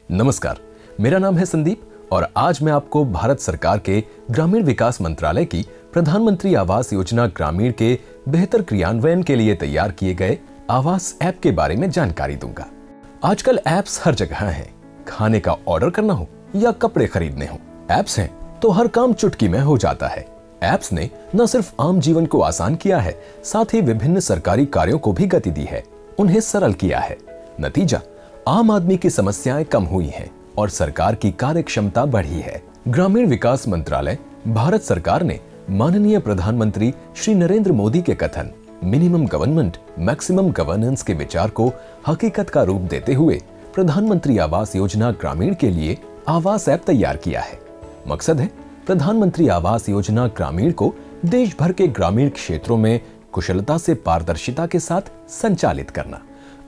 नमस्कार, मेरा नाम है संदीप और आज मैं आपको भारत सरकार के ग्रामीण विकास मंत्रालय की प्रधानमंत्री आवास योजना ग्रामीण के बेहतर क्रियान्वयन के लिए तैयार किए गए आवास ऐप के बारे में जानकारी दूंगा। आजकल ऐप्स हर जगह हैं। खाने का ऑर्डर करना हो या कपड़े खरीदने हो, ऐप्स हैं तो हर काम चुटकी में हो जाता है। ऐप्स ने न सिर्फ आम जीवन को आसान किया है, साथ ही विभिन्न सरकारी कार्यों को भी गति दी है, उन्हें सरल किया है। नतीजा, आम आदमी की समस्याएं कम हुई हैं और सरकार की कार्य क्षमता बढ़ी है। ग्रामीण विकास मंत्रालय भारत सरकार ने माननीय प्रधानमंत्री श्री नरेंद्र मोदी के कथन मिनिमम गवर्नमेंट मैक्सिमम गवर्नेंस के विचार को हकीकत का रूप देते हुए प्रधानमंत्री आवास योजना ग्रामीण के लिए आवास ऐप तैयार किया है। मकसद है प्रधानमंत्री आवास योजना ग्रामीण को देश भर के ग्रामीण क्षेत्रों में कुशलता से पारदर्शिता के साथ संचालित करना।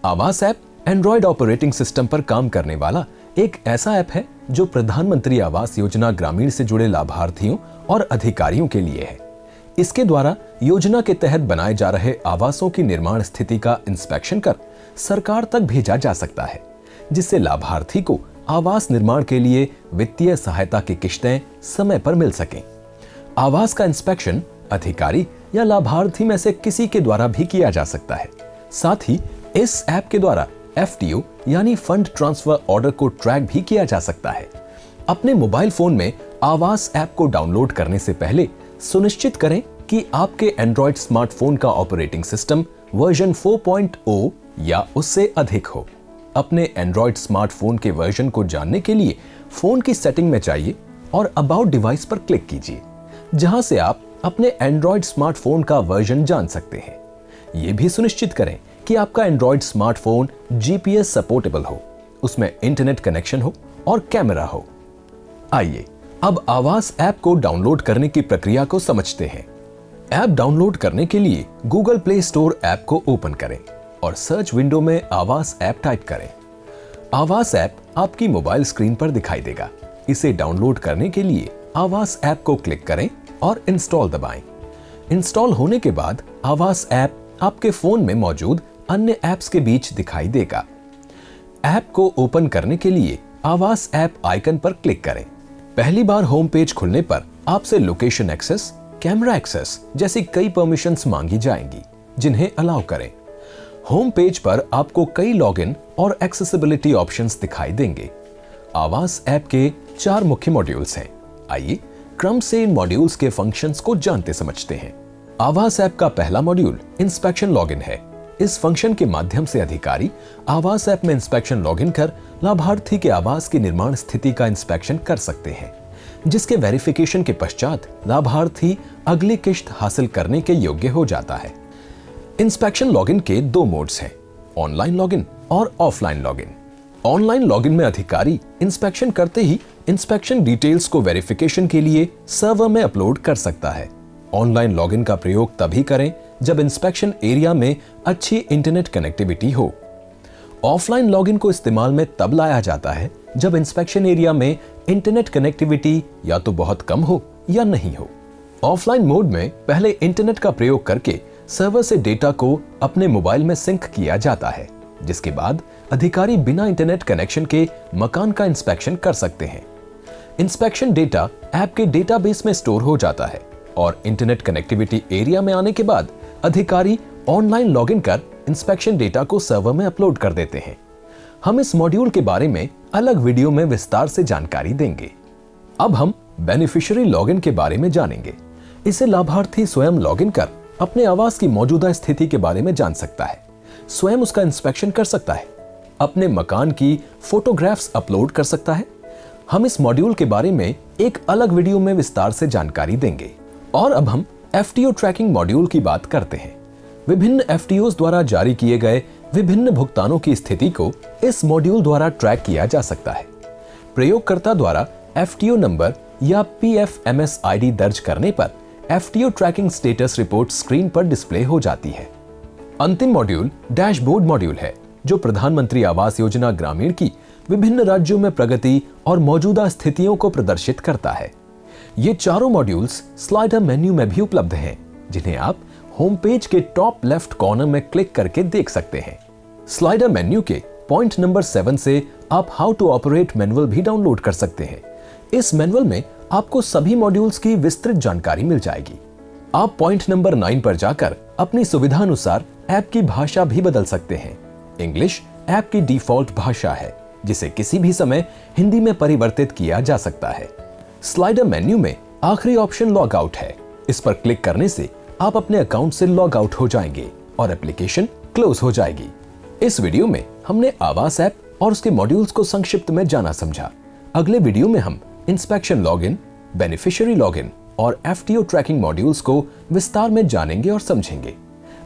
आवास ऐप एंड्रॉयड ऑपरेटिंग सिस्टम पर काम करने वाला एक ऐसा ऐप है जो प्रधानमंत्री आवास योजना ग्रामीण से जुड़े लाभार्थियों और अधिकारियों के लिए है। इसके द्वारा योजना के तहत बनाए जा रहे आवासों की निर्माण स्थिति का इंस्पेक्शन कर सरकार तक भेजा जा सकता है, जिससे लाभार्थी को आवास निर्माण के लिए वित्तीय सहायता की किश्तें समय पर मिल सकें। आवास का इंस्पेक्शन अधिकारी या लाभार्थी में से किसी के द्वारा भी किया जा सकता है। साथ ही इस ऐप के द्वारा FTO यानी फंड ट्रांसफर ऑर्डर को ट्रैक भी किया जा सकता है। अपने मोबाइल फोन में आवास ऐप को डाउनलोड करने से पहले सुनिश्चित करें कि आपके एंड्रॉयड स्मार्टफोन का ऑपरेटिंग सिस्टम वर्जन 4.0 या उससे अधिक हो। अपने एंड्रॉयड स्मार्टफोन के वर्जन को जानने के लिए फोन की सेटिंग में जाइए और अबाउट डिवाइस पर क्लिक कीजिए, जहां से आप अपने एंड्रॉयड स्मार्टफोन का वर्जन जान सकते हैं। यह भी सुनिश्चित करें कि आपका एंड्रॉयड स्मार्टफोन GPS सपोर्टेबल हो, उसमें इंटरनेट कनेक्शन हो और कैमरा हो। आइए अब आवास ऐप को डाउनलोड करने की प्रक्रिया को समझते हैं। ऐप डाउनलोड करने के लिए गूगल प्ले स्टोर ऐप को ओपन करें और सर्च विंडो में आवास ऐप टाइप करें। आवास ऐप आपकी मोबाइल स्क्रीन पर दिखाई देगा। इसे डाउनलोड करने के लिए आवास ऐप को क्लिक करें और इंस्टॉल दबाएं। इंस्टॉल होने के बाद आवास ऐप आपके फोन में मौजूद अन्य ऐप्स के बीच दिखाई देगा। ऐप को ओपन करने के लिए आवास ऐप आइकन पर क्लिक करें। पहली बार होम पेज खुलने पर आपसे लोकेशन एक्सेस, कैमरा एक्सेस जैसी कई परमिशंस मांगी जाएंगी, जिन्हें अलाउ करें। होम पेज पर आपको कई लॉगिन और एक्सेसिबिलिटी ऑप्शंस दिखाई देंगे। आवास ऐप के 4 मुख्य मॉड्यूल्स हैं। आइए क्रम से इन मॉड्यूल्स के फंक्शंस को जानते समझते हैं। आवास ऐप का पहला मॉड्यूल इंस्पेक्शन लॉगिन है। इस फंक्शन के माध्यम से अधिकारी आवास ऐप में इंस्पेक्शन लॉगिन कर लाभार्थी के आवास की निर्माण स्थिति का इंस्पेक्शन कर सकते हैं, जिसके वेरिफिकेशन के पश्चात लाभार्थी अगली किश्त हासिल करने के योग्य हो जाता है। इंस्पेक्शन लॉगिन के 2 मोड्स हैं, ऑनलाइन लॉगिन और ऑफलाइन लॉगिन। ऑनलाइन लॉगिन में अधिकारी इंस्पेक्शन करते ही इंस्पेक्शन डिटेल्स को वेरिफिकेशन के लिए सर्वर में अपलोड कर सकता है। ऑनलाइन लॉगिन का प्रयोग तभी करें जब इंस्पेक्शन एरिया में अच्छी इंटरनेट कनेक्टिविटी हो। ऑफलाइन लॉगिन को इस्तेमाल में तब लाया जाता है जब इंस्पेक्शन एरिया में इंटरनेट कनेक्टिविटी या तो बहुत कम हो या नहीं हो। ऑफलाइन मोड में पहले इंटरनेट का प्रयोग करके सर्वर से डेटा को अपने मोबाइल में सिंक किया जाता है, जिसके बाद अधिकारी बिना इंटरनेट कनेक्शन के मकान का इंस्पेक्शन कर सकते हैं। इंस्पेक्शन डेटा ऐप के डेटाबेस में स्टोर हो जाता है और इंटरनेट कनेक्टिविटी एरिया में आने के बाद अधिकारी ऑनलाइन लॉगिन कर इंस्पेक्शन डेटा को सर्वर में अपलोड कर देते हैं। हम इस मॉड्यूल के बारे में अलग वीडियो में विस्तार से जानकारी देंगे। अब हम बेनिफिशियरी लॉगिन के बारे में जानेंगे। इसे लाभार्थी स्वयं लॉगिन कर अपने आवास की मौजूदा स्थिति के बारे में जान सकता है, स्वयं उसका इंस्पेक्शन कर सकता है, अपने मकान की फोटोग्राफ्स अपलोड कर सकता है। हम इस मॉड्यूल के बारे में एक अलग वीडियो में विस्तार से जानकारी देंगे। और अब हम FTO ट्रैकिंग मॉड्यूल की बात करते हैं। विभिन्न FTOs द्वारा जारी किए गए विभिन्न भुगतानों की स्थिति को इस मॉड्यूल द्वारा ट्रैक किया जा सकता है। प्रयोगकर्ता द्वारा FTO नंबर या PFMS ID दर्ज करने पर FTO tracking status report screen पर डिस्प्ले हो जाती है। अंतिम मॉड्यूल डैशबोर्ड मॉड्यूल है, जो प्रधानमंत्री आवास योजना ग्रामीण की विभिन्न राज्यों में प्रगति और मौजूदा स्थितियों को प्रदर्शित करता है। ये चारों मॉड्यूल्स स्लाइडर मेन्यू में भी उपलब्ध हैं, जिन्हें आप होम पेज के टॉप लेफ्ट कॉर्नर में क्लिक करके देख सकते हैं। स्लाइडर मेन्यू के पॉइंट नंबर 7 से आप हाउ टू ऑपरेट मैनुअल भी डाउनलोड कर सकते हैं। इस मैनुअल में आपको सभी मॉड्यूल्स की विस्तृत जानकारी मिल जाएगी। आप पॉइंट नंबर 9 पर जाकर अपनी सुविधानुसार ऐप की भाषा भी बदल सकते हैं। इंग्लिश ऐप की डिफॉल्ट भाषा है, जिसे किसी भी समय हिंदी में परिवर्तित किया जा सकता है। स्लाइडर मेन्यू में आखिरी ऑप्शन लॉग आउट है। इस पर क्लिक करने से आप अपने अकाउंट से लॉग आउट हो जाएंगे और एप्लीकेशन क्लोज हो जाएगी। इस वीडियो में हमने आवास ऐप और उसके मॉड्यूल्स को संक्षिप्त में जाना समझा। अगले वीडियो में हम इंस्पेक्शन लॉगिन, बेनिफिशियरी लॉगिन और एफटीओ ट्रैकिंग मॉड्यूल्स को विस्तार में जानेंगे और समझेंगे।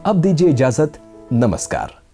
अब दीजिए इजाजत। नमस्कार।